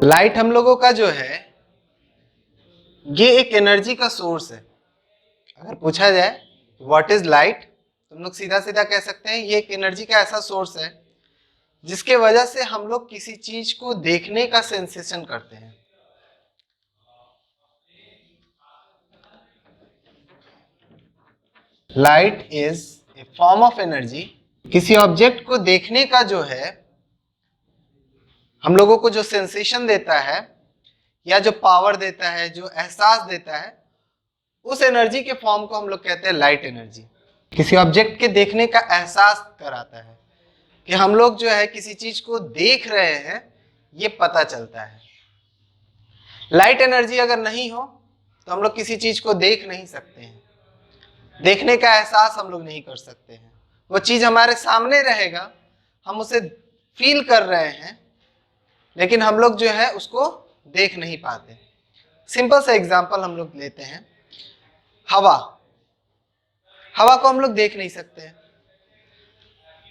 Light हम लोगों का जो है ये एक एनर्जी का सोर्स है। अगर पूछा जाए व्हाट इज लाइट, तो हम लोग सीधा सीधा कह सकते हैं ये एक एनर्जी का ऐसा सोर्स है जिसके वजह से हम लोग किसी चीज को देखने का सेंसेशन करते हैं। Light is a form of energy. किसी ऑब्जेक्ट को देखने का जो है हम लोगों को जो सेंसेशन देता है या जो पावर देता है, जो एहसास देता है, उस एनर्जी के फॉर्म को हम लोग कहते हैं लाइट एनर्जी। किसी ऑब्जेक्ट के देखने का एहसास कराता है कि हम लोग जो है किसी चीज को देख रहे हैं, ये पता चलता है। लाइट एनर्जी अगर नहीं हो तो हम लोग किसी चीज को देख नहीं सकते हैं, देखने का एहसास हम लोग नहीं कर सकते हैं। वो चीज हमारे सामने रहेगा, हम उसे फील कर रहे हैं, लेकिन हम लोग जो है उसको देख नहीं पाते। सिंपल सा एग्जांपल हम लोग लेते हैं, हवा। हवा को हम लोग देख नहीं सकते हैं,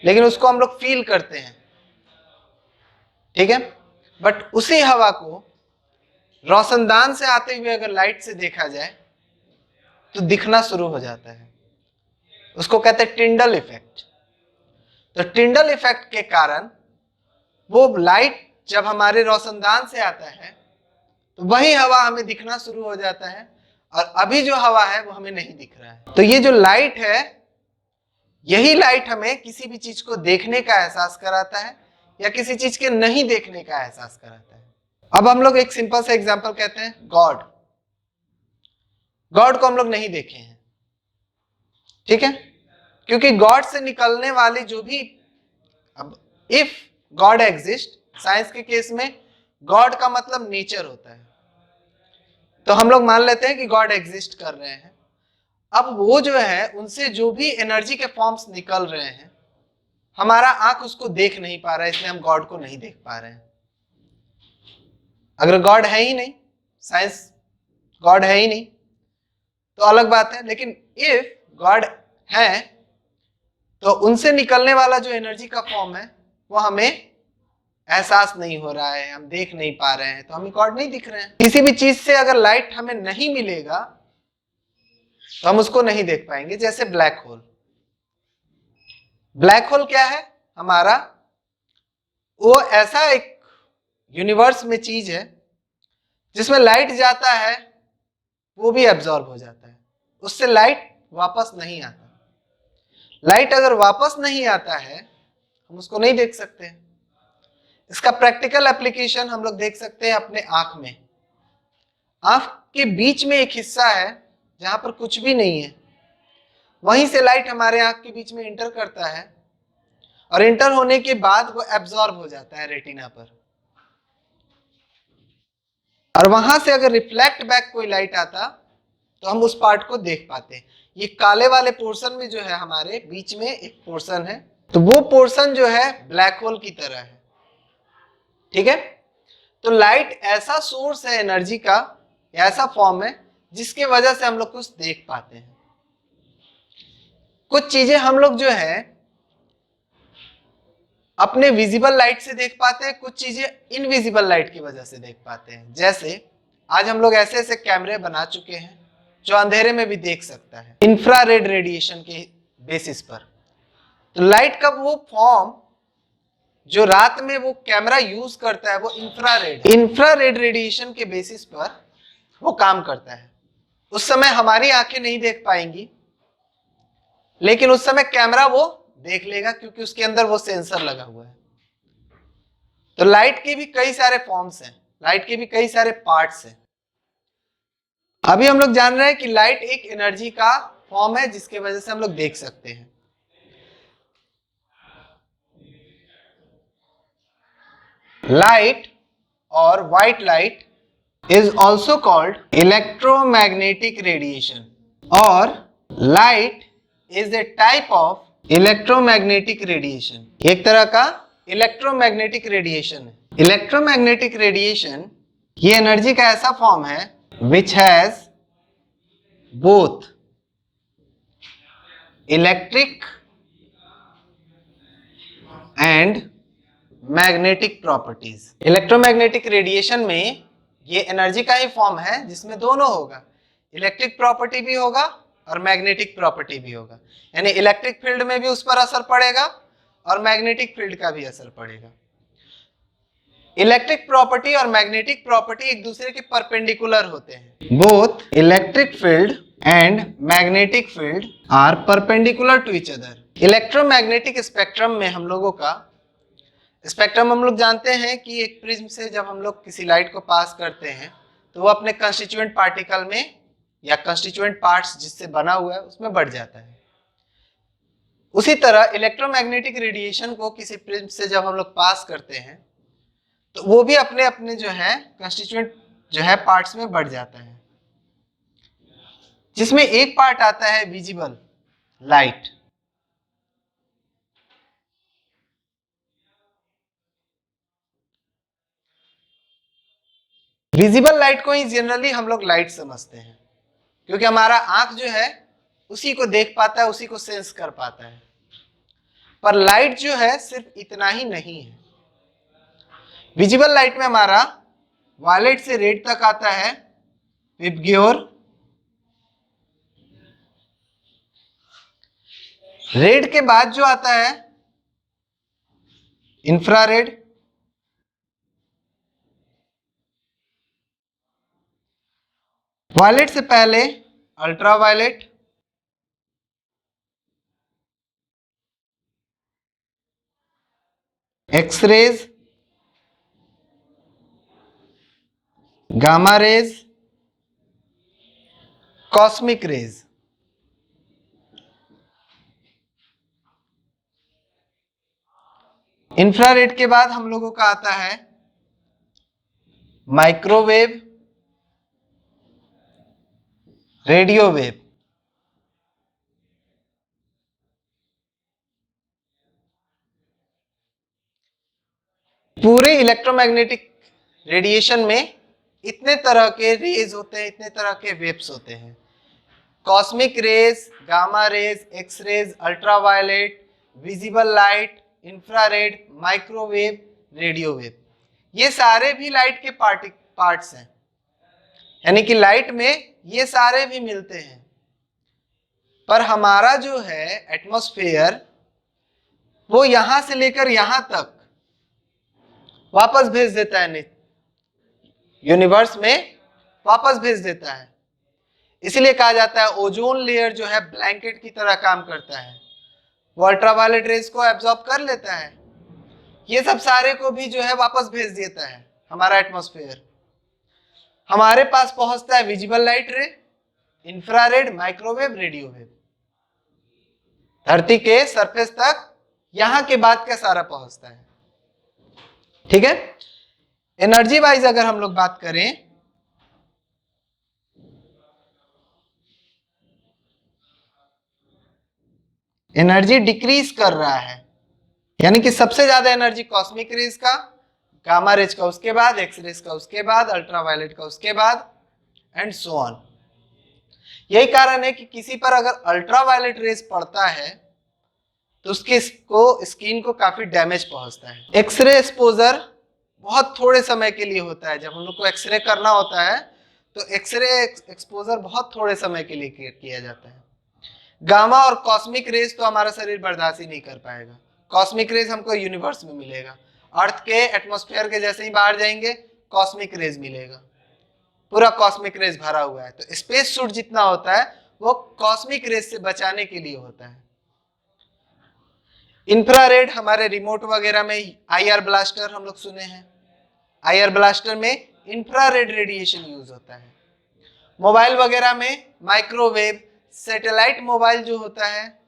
लेकिन उसको हम लोग फील करते हैं, ठीक है। बट उसी हवा को रोशनदान से आते हुए अगर लाइट से देखा जाए तो दिखना शुरू हो जाता है। उसको कहते हैं टिंडल इफेक्ट। तो टिंडल इफेक्ट के कारण वो लाइट जब हमारे रोशनदान से आता है तो वही हवा हमें दिखना शुरू हो जाता है, और अभी जो हवा है वो हमें नहीं दिख रहा है। तो ये जो लाइट है, यही लाइट हमें किसी भी चीज को देखने का एहसास कराता है या किसी चीज के नहीं देखने का एहसास कराता है। अब हम लोग एक सिंपल सा एग्जांपल कहते हैं गॉड। गॉड को हम लोग नहीं देखे हैं, ठीक है, क्योंकि गॉड से निकलने वाली जो भी, अब इफ गॉड एग्जिस्ट, साइंस के केस में गॉड का मतलब नेचर होता है, तो हम लोग मान लेते हैं कि गॉड एग्जिस्ट कर रहे हैं। अब वो जो है उनसे जो भी एनर्जी के फॉर्म्स निकल रहे हैं, हमारा आंख उसको देख नहीं पा रहा है, इसलिए हम गॉड को नहीं देख पा रहे हैं। अगर गॉड है ही नहीं, साइंस गॉड है ही नहीं, तो अलग बात है। लेकिन इफ गॉड है तो उनसे निकलने वाला जो एनर्जी का फॉर्म है वो हमें एहसास नहीं हो रहा है, हम देख नहीं पा रहे हैं, तो हमें गॉड नहीं दिख रहे हैं। किसी भी चीज से अगर लाइट हमें नहीं मिलेगा तो हम उसको नहीं देख पाएंगे। जैसे ब्लैक होल। ब्लैक होल क्या है हमारा? वो ऐसा एक यूनिवर्स में चीज है जिसमें लाइट जाता है वो भी एब्जॉर्ब हो जाता है, उससे लाइट वापस नहीं आता। लाइट अगर वापस नहीं आता है हम उसको नहीं देख सकते। इसका प्रैक्टिकल एप्लीकेशन हम लोग देख सकते हैं अपने आंख में। आंख के बीच में एक हिस्सा है जहां पर कुछ भी नहीं है, वहीं से लाइट हमारे आंख के बीच में इंटर करता है, और इंटर होने के बाद वो एब्जॉर्ब हो जाता है रेटिना पर, और वहां से अगर रिफ्लेक्ट बैक कोई लाइट आता तो हम उस पार्ट को देख पाते हैं। ये काले वाले पोर्शन में जो है हमारे बीच में एक पोर्शन है, तो वो पोर्शन जो है ब्लैक होल की तरह है, ठीक है। तो लाइट ऐसा सोर्स है एनर्जी का, ऐसा फॉर्म है जिसके वजह से हम लोग कुछ देख पाते हैं। कुछ चीजें हम लोग जो है अपने विजिबल लाइट से देख पाते हैं, कुछ चीजें इनविजिबल लाइट की वजह से देख पाते हैं। जैसे आज हम लोग ऐसे ऐसे कैमरे बना चुके हैं जो अंधेरे में भी देख सकता है, इंफ्रारेड रेडिएशन के बेसिस पर। तो लाइट का वो फॉर्म जो रात में वो कैमरा यूज करता है वो इंफ्रारेड रेडिएशन के बेसिस पर वो काम करता है। उस समय हमारी आंखें नहीं देख पाएंगी, लेकिन उस समय कैमरा वो देख लेगा क्योंकि उसके अंदर वो सेंसर लगा हुआ है। तो लाइट के भी कई सारे फॉर्म्स हैं, लाइट के भी कई सारे पार्ट्स हैं। अभी हम लोग जान रहे हैं कि लाइट एक एनर्जी का फॉर्म है जिसके वजह से हम लोग देख सकते हैं। लाइट और white light is also called electromagnetic radiation, और light is a type of electromagnetic radiation। एक तरह का इलेक्ट्रोमैग्नेटिक रेडिएशन है। इलेक्ट्रोमैग्नेटिक रेडिएशन ये एनर्जी का ऐसा फॉर्म है which has both electric and magnetic properties. Electromagnetic radiation में ये एनर्जी का ही फॉर्म है जिसमें दोनों होगा, इलेक्ट्रिक प्रॉपर्टी भी होगा और मैग्नेटिक प्रॉपर्टी भी होगा, यानी इलेक्ट्रिक फील्ड में भी उस पर असर पड़ेगा और मैग्नेटिक फील्ड का भी असर पड़ेगा। इलेक्ट्रिक प्रॉपर्टी और मैग्नेटिक प्रॉपर्टी एक दूसरे के परपेंडिकुलर होते हैं। Both electric field and magnetic field are perpendicular to each other. Electromagnetic spectrum में हम लोगों का स्पेक्ट्रम हम लोग जानते हैं कि एक प्रिज्म से जब हम लोग किसी लाइट को पास करते हैं तो वो अपने कंस्टिट्यूएंट पार्टिकल में या कंस्टिट्यूएंट पार्ट्स जिससे बना हुआ है उसमें बढ़ जाता है। उसी तरह इलेक्ट्रोमैग्नेटिक रेडिएशन को किसी प्रिज्म से जब हम लोग पास करते हैं तो वो भी अपने अपने जो है कंस्टिट्यूएंट जो है पार्ट्स में बढ़ जाता है, जिसमें एक पार्ट आता है विजिबल लाइट। विजिबल लाइट को ही जनरली हम लोग लाइट समझते हैं क्योंकि हमारा आंख जो है उसी को देख पाता है, उसी को सेंस कर पाता है। पर लाइट जो है सिर्फ इतना ही नहीं है। विजिबल लाइट में हमारा वायलेट से रेड तक आता है विबग्योर, रेड के बाद जो आता है इंफ्रारेड, वायलेट से पहले ultraviolet, x rays, gamma rays, cosmic rays. Infrared के बाद हम लोगों का आता है माइक्रोवेव, रेडियो वेव। पूरे इलेक्ट्रोमैग्नेटिक रेडिएशन में इतने तरह के रेज होते हैं, इतने तरह के वेव्स होते हैं। Cosmic rays, gamma rays, X rays, ultraviolet, visible light, infrared, microwave, radio wave, ये सारे भी लाइट के पार्ट्स हैं, यानी कि लाइट में ये सारे भी मिलते हैं। पर हमारा जो है एटमॉस्फेयर वो यहां से लेकर यहां तक वापस भेज देता है, यूनिवर्स में वापस भेज देता है। इसलिए कहा जाता है ओजोन लेयर जो है ब्लैंकेट की तरह काम करता है, वो अल्ट्रावायलेट रेज को एब्जॉर्ब कर लेता है, ये सब सारे को भी जो है वापस भेज देता है हमारा एटमॉस्फेयर। हमारे पास पहुंचता है विजिबल लाइट रे, इंफ्रारेड, माइक्रोवेव, रेडियो वेव। धरती के सरफेस तक यहां के बाद का सारा पहुंचता है। ठीक है, एनर्जी वाइज अगर हम लोग बात करें एनर्जी डिक्रीज कर रहा है, यानी कि सबसे ज्यादा एनर्जी कॉस्मिक रेज का, गामा रेज का उसके बाद, एक्स रेज का उसके बाद, अल्ट्रावायलेट का उसके बाद एंड सो ऑन। यही कारण है कि किसी पर अगर अल्ट्रावायलेट रेज पड़ता है तो उसके स्किन को काफी डैमेज पहुंचता है। एक्सरे एक्सपोजर बहुत थोड़े समय के लिए होता है। जब हम लोग को एक्सरे करना होता है तो एक्सरे एक्सपोजर बहुत थोड़े समय के लिए किया जाता है। गामा और कॉस्मिक रेज तो हमारा शरीर बर्दाश्त ही नहीं कर पाएगा। कॉस्मिक रेज हमको यूनिवर्स में मिलेगा, अर्थ के एटमॉस्फेयर के जैसे ही बाहर जाएंगे कॉस्मिक रेज मिलेगा, पूरा कॉस्मिक रेज भरा हुआ है। तो स्पेस सूट जितना होता है वो कॉस्मिक रेज से बचाने के लिए होता है। इंफ्रारेड हमारे रिमोट वगैरह में आईआर ब्लास्टर हम लोग सुने हैं, आईआर ब्लास्टर में इंफ्रारेड रेडिएशन यूज होता है। मोबाइल वगैरह में माइक्रोवेव, सैटेलाइट मोबाइल जो होता है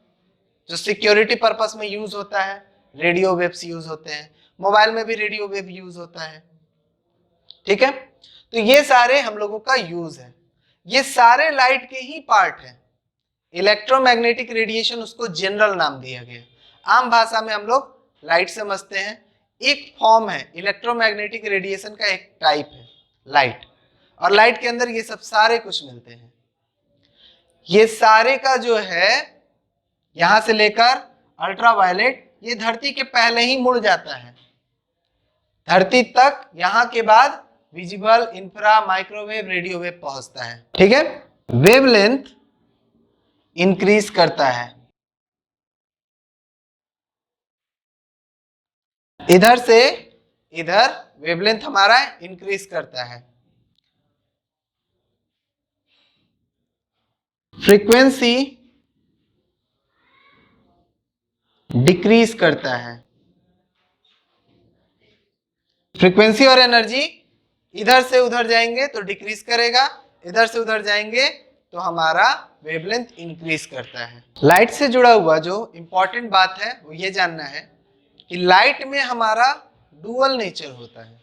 जो सिक्योरिटी पर्पस में यूज होता है, रेडियो वेव्स यूज होते हैं। मोबाइल में भी रेडियो वेव यूज होता है। ठीक है, तो ये सारे हम लोगों का यूज है, ये सारे लाइट के ही पार्ट है। इलेक्ट्रोमैग्नेटिक रेडिएशन उसको जनरल नाम दिया गया, आम भाषा में हम लोग लाइट समझते हैं। एक फॉर्म है इलेक्ट्रोमैग्नेटिक रेडिएशन का, एक टाइप है लाइट, और लाइट के अंदर ये सब सारे कुछ मिलते हैं। ये सारे का जो है यहां से लेकर अल्ट्रावायलेट ये धरती के पहले ही मुड़ जाता है, धरती तक, यहाँ के बाद visible, infra, microwave, radio wave पहुंचता है। ठीक है, वेवलेंथ इंक्रीज करता है। इधर से इधर वेवलेंथ हमारा इंक्रीज करता है। फ्रीक्वेंसी डिक्रीज करता है। फ्रीक्वेंसी और एनर्जी इधर से उधर जाएंगे तो डिक्रीज करेगा, इधर से उधर जाएंगे तो हमारा वेवलेंथ इंक्रीज करता है। लाइट से जुड़ा हुआ जो इंपॉर्टेंट बात है वो ये जानना है कि लाइट में हमारा डुअल नेचर होता है।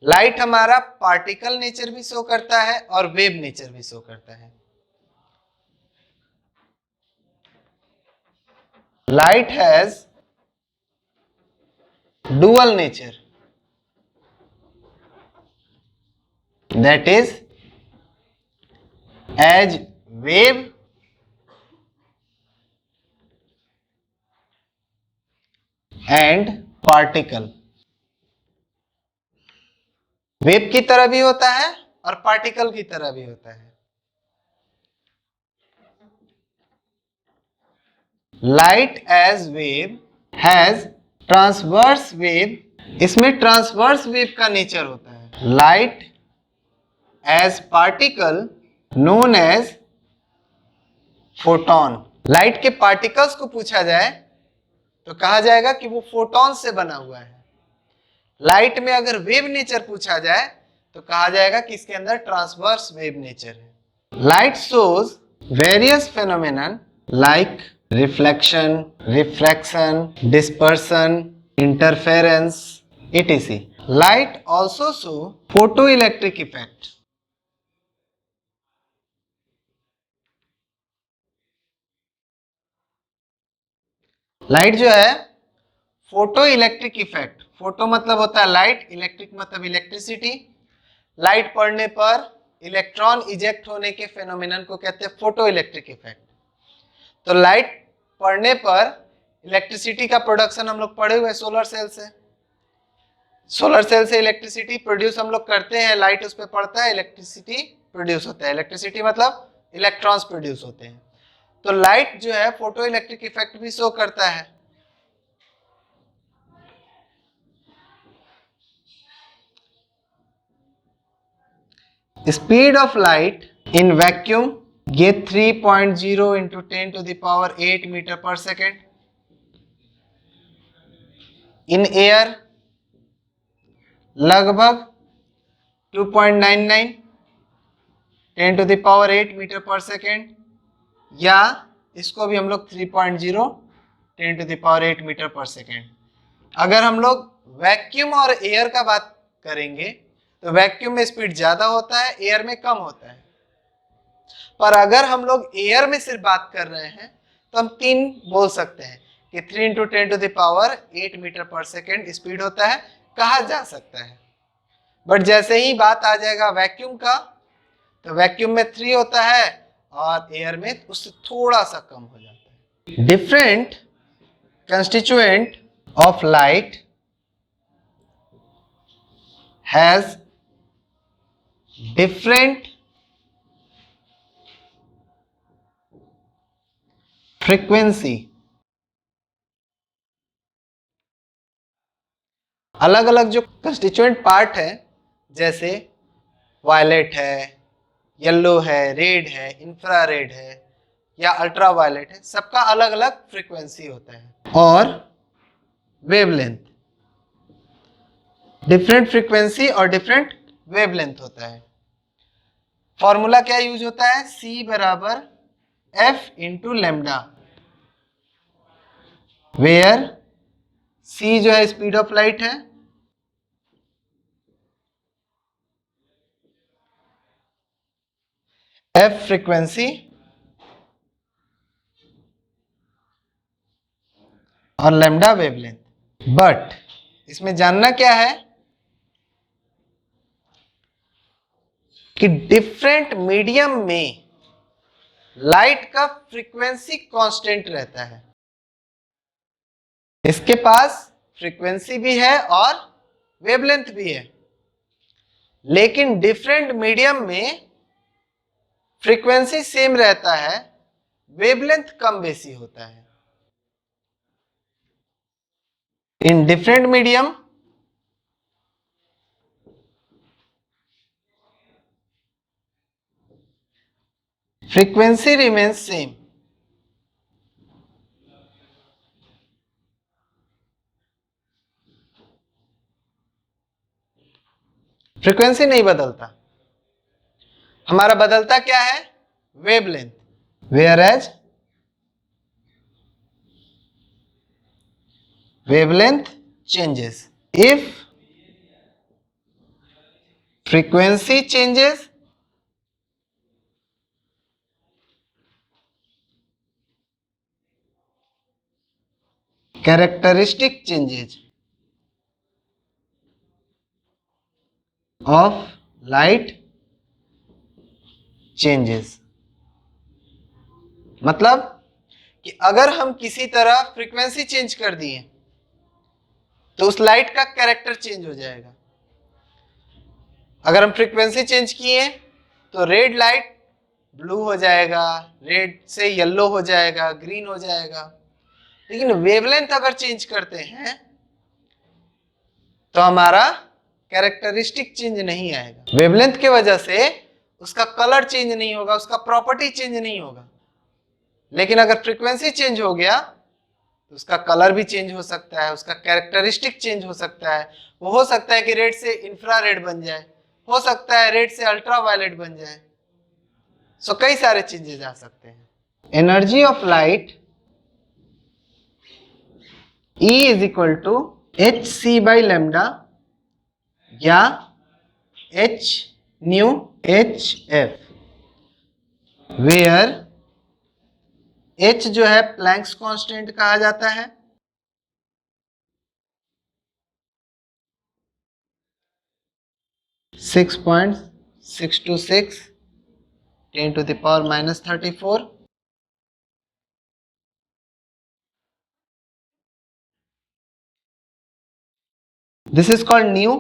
लाइट हमारा पार्टिकल नेचर भी शो करता है और वेव नेचर भी शो करता है। Light has dual nature, that is as wave and particle। Wave की तरह भी होता है और पार्टिकल की तरह भी होता है। Light as wave has transverse wave, इसमें ट्रांसवर्स वेव का नेचर होता है। Light as particle known as photon. Light के पार्टिकल्स को पूछा जाए तो कहा जाएगा कि वो फोटोन से बना हुआ है। लाइट में अगर वेव नेचर पूछा जाए तो कहा जाएगा कि इसके अंदर ट्रांसवर्स वेव नेचर है। Light shows various phenomenon like reflection, refraction, dispersion, interference, etc. Light also show photoelectric effect। Light जो है फोटो इलेक्ट्रिक इफेक्ट, फोटो मतलब होता है लाइट, इलेक्ट्रिक मतलब इलेक्ट्रिसिटी। लाइट पड़ने पर इलेक्ट्रॉन इजेक्ट होने के फेनोमेनन को कहते हैं फोटो इलेक्ट्रिक इफेक्ट। तो लाइट पड़ने पर इलेक्ट्रिसिटी का प्रोडक्शन हम लोग पढ़े हुए सोलर सेल से। सोलर सेल से इलेक्ट्रिसिटी प्रोड्यूस हम लोग करते हैं, लाइट उस पर पड़ता है, इलेक्ट्रिसिटी प्रोड्यूस होता है। इलेक्ट्रिसिटी मतलब इलेक्ट्रॉन्स प्रोड्यूस होते हैं। तो लाइट जो है फोटो इलेक्ट्रिक इफेक्ट भी शो करता है। Speed of light in vacuum ये 3.0 इंटू 10⁸ मीटर पर सेकेंड। इन एयर लगभग 2.99 10⁸ मीटर पर सेकेंड, या इसको भी हम लोग 3.0 10⁸ मीटर पर सेकेंड। अगर हम लोग वैक्यूम और एयर का बात करेंगे तो वैक्यूम में स्पीड ज्यादा होता है, एयर में कम होता है। पर अगर हम लोग एयर में सिर्फ बात कर रहे हैं तो हम 3 बोल सकते हैं कि 3 इंटू 10⁸ मीटर पर सेकेंड स्पीड होता है, कहा जा सकता है। बट जैसे ही बात आ जाएगा वैक्यूम का तो वैक्यूम में 3 होता है और एयर में उससे थोड़ा सा कम हो जाता है। Different constituent of light has different frequency. अलग अलग जो कंस्टिट्यूएंट पार्ट है, जैसे वायलेट है, येलो है, रेड है, इंफ्रारेड है या अल्ट्रा वायलेट है, सबका अलग अलग फ्रीक्वेंसी होता है। और वेवलेंथ, डिफरेंट फ्रीक्वेंसी और डिफरेंट वेवलेंथ होता है। फॉर्मूला क्या यूज होता है? C बराबर F into lambda, where C जो है स्पीड ऑफ लाइट है, F फ्रीक्वेंसी और लेमडा वेवलेंथ। बट इसमें जानना क्या है कि डिफरेंट मीडियम में लाइट का फ्रीक्वेंसी कांस्टेंट रहता है। इसके पास फ्रीक्वेंसी भी है और वेवलेंथ भी है, लेकिन डिफरेंट मीडियम में फ्रीक्वेंसी सेम रहता है, वेवलेंथ कम बेसी होता है। In different medium frequency remains same. Frequency नहीं बदलता, हमारा बदलता क्या है? Wavelength. Whereas wavelength changes. If frequency changes, characteristic changes of light changes. मतलब कि अगर हम किसी तरह फ्रीक्वेंसी चेंज कर दिए तो उस लाइट का कैरेक्टर चेंज हो जाएगा। अगर हम फ्रीक्वेंसी चेंज किए तो रेड लाइट ब्लू हो जाएगा, रेड से येलो हो जाएगा, ग्रीन हो जाएगा। लेकिन वेवलेंथ अगर चेंज करते हैं तो हमारा कैरेक्टरिस्टिक चेंज नहीं आएगा। वेवलेंथ की वजह से उसका कलर चेंज नहीं होगा, उसका प्रॉपर्टी चेंज नहीं होगा। लेकिन अगर फ्रीक्वेंसी चेंज हो गया तो उसका कलर भी चेंज हो सकता है, उसका कैरेक्टरिस्टिक चेंज हो सकता है। वो हो सकता है कि रेड से इंफ्रारेड बन जाए, हो सकता है रेड से अल्ट्रावायलेट बन जाए। सो कई सारे चेंजेस आ सकते हैं। Energy of light E is equal to H C by lambda या H nu H F, where H जो है प्लैंक्स कांस्टेंट कहा जाता है, (6.626 10⁻⁻34). This is called nu.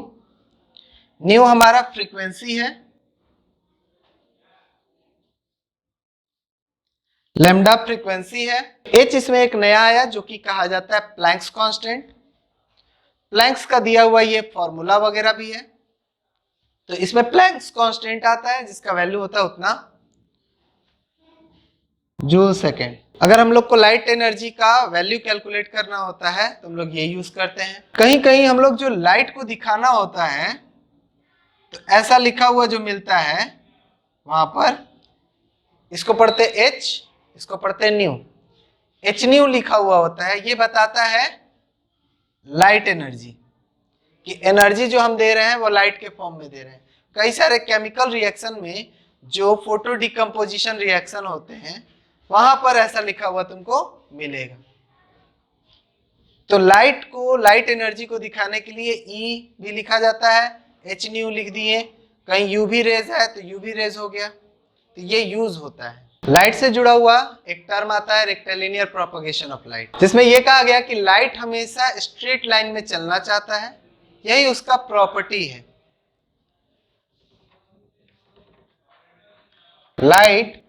Nu हमारा फ्रीक्वेंसी है, लैम्डा फ्रीक्वेंसी है, एच इसमें एक नया आया जो कि कहा जाता है प्लैंक्स कांस्टेंट। प्लैंक्स का दिया हुआ ये फॉर्मूला वगैरह भी है, तो इसमें प्लैंक्स कांस्टेंट आता है जिसका वैल्यू होता है उतना जूल सेकेंड। अगर हम लोग को लाइट एनर्जी का वैल्यू कैलकुलेट करना होता है तो हम लोग ये यूज करते हैं। कहीं कहीं हम लोग जो लाइट को दिखाना होता है तो ऐसा लिखा हुआ जो मिलता है वहां पर, इसको पढ़ते एच, इसको पढ़ते न्यू। एच न्यू लिखा हुआ होता है, ये बताता है लाइट एनर्जी, कि एनर्जी जो हम दे रहे हैं वो लाइट के फॉर्म में दे रहे हैं। कई सारे केमिकल रिएक्शन में जो फोटो डिकम्पोजिशन रिएक्शन होते हैं वहां पर ऐसा लिखा हुआ तुमको मिलेगा। तो लाइट को, लाइट एनर्जी को दिखाने के लिए ई भी लिखा जाता है, एच न्यू लिख दिए। कहीं यूवी रेज है तो यूवी रेज हो गया, तो ये यूज होता है। लाइट से जुड़ा हुआ एक टर्म आता है रेक्टिलिनियर प्रोपगेशन ऑफ लाइट, जिसमें यह कहा गया कि लाइट हमेशा स्ट्रेट लाइन में चलना चाहता है, यही उसका प्रॉपर्टी है। Light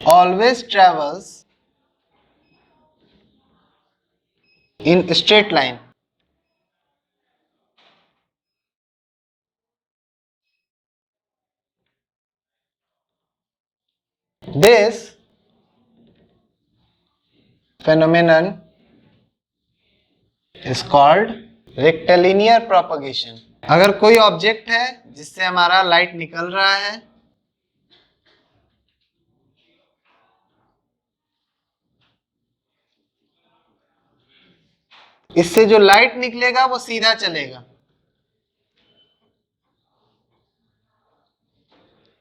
always travels in straight line. This phenomenon is called rectilinear propagation. अगर कोई ऑब्जेक्ट है जिससे हमारा लाइट निकल रहा है, इससे जो लाइट निकलेगा वो सीधा चलेगा।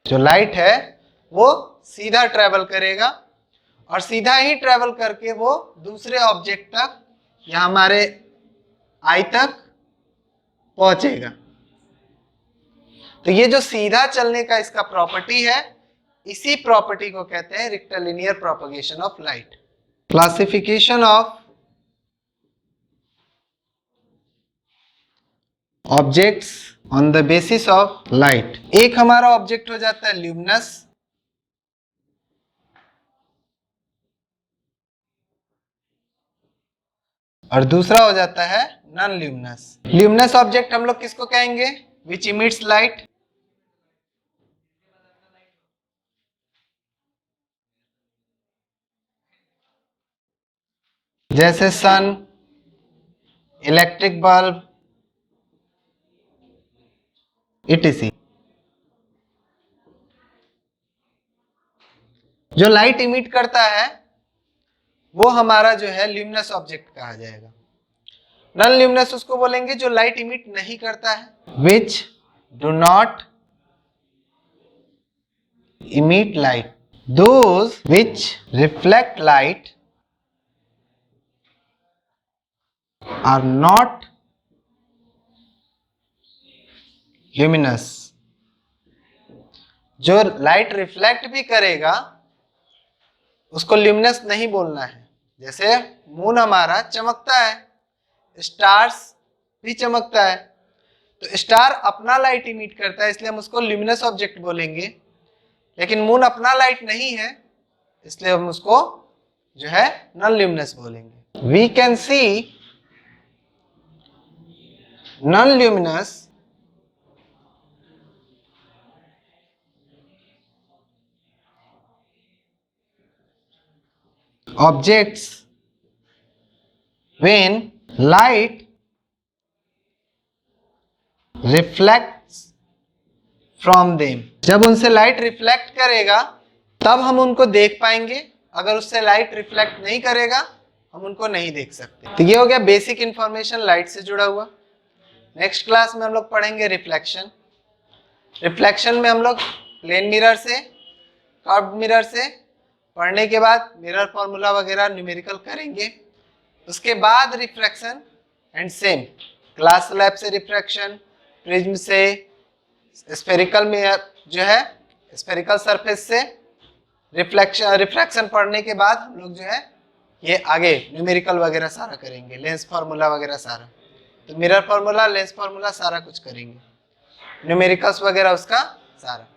जो लाइट है वो सीधा ट्रेवल करेगा और सीधा ही ट्रेवल करके वो दूसरे ऑब्जेक्ट तक या हमारे आई तक पहुंचेगा। तो ये जो सीधा चलने का इसका प्रॉपर्टी है, इसी प्रॉपर्टी को कहते हैं rectilinear propagation of light. Classification of objects on the basis of light. एक हमारा ऑब्जेक्ट हो जाता है ल्यूमिनस, और दूसरा हो जाता है नॉन ल्यूमिनस। ल्यूमिनस ऑब्जेक्ट हम लोग किसको कहेंगे? विच इमिट्स लाइट। जैसे सन, इलेक्ट्रिक बल्ब, etc। जो लाइट इमिट करता है वो हमारा जो है ल्यूमिनस ऑब्जेक्ट कहा जाएगा। नॉन ल्यूमिनस उसको बोलेंगे जो लाइट इमिट नहीं करता है। Which do not emit light, those which reflect light are not luminous. जो लाइट रिफ्लेक्ट भी करेगा उसको ल्यूमिनस नहीं बोलना है। जैसे मून हमारा चमकता है, स्टार्स भी चमकता है, तो स्टार अपना लाइट इमिट करता है इसलिए हम उसको ल्यूमिनस ऑब्जेक्ट बोलेंगे, लेकिन मून अपना लाइट नहीं है इसलिए हम उसको जो है नॉन ल्यूमिनस बोलेंगे। We can see non luminous objects when light reflects from them। जब उनसे लाइट रिफ्लेक्ट करेगा तब हम उनको देख पाएंगे, अगर उससे लाइट रिफ्लेक्ट नहीं करेगा हम उनको नहीं देख सकते। तो ये हो गया बेसिक इंफॉर्मेशन लाइट से जुड़ा हुआ। नेक्स्ट क्लास में हम लोग पढ़ेंगे रिफ्लेक्शन। रिफ्लेक्शन में हम लोग प्लेन मिरर से, कर्व्ड मिरर से पढ़ने के बाद मिरर फॉर्मूला वगैरह न्यूमेरिकल करेंगे। उसके बाद refraction and same glass slab से रिफ्रैक्शन, प्रिज्म से, स्फेरिकल में जो है स्फेरिकल सरफेस से रिफ्रैक्शन पढ़ने के बाद हम लोग जो है ये आगे न्यूमेरिकल वगैरह सारा करेंगे, लेंस फार्मूला वगैरह सारा। तो मिरर फार्मूला, लेंस फार्मूला सारा कुछ करेंगे, न्यूमेरिकल्स वगैरह उसका सारा।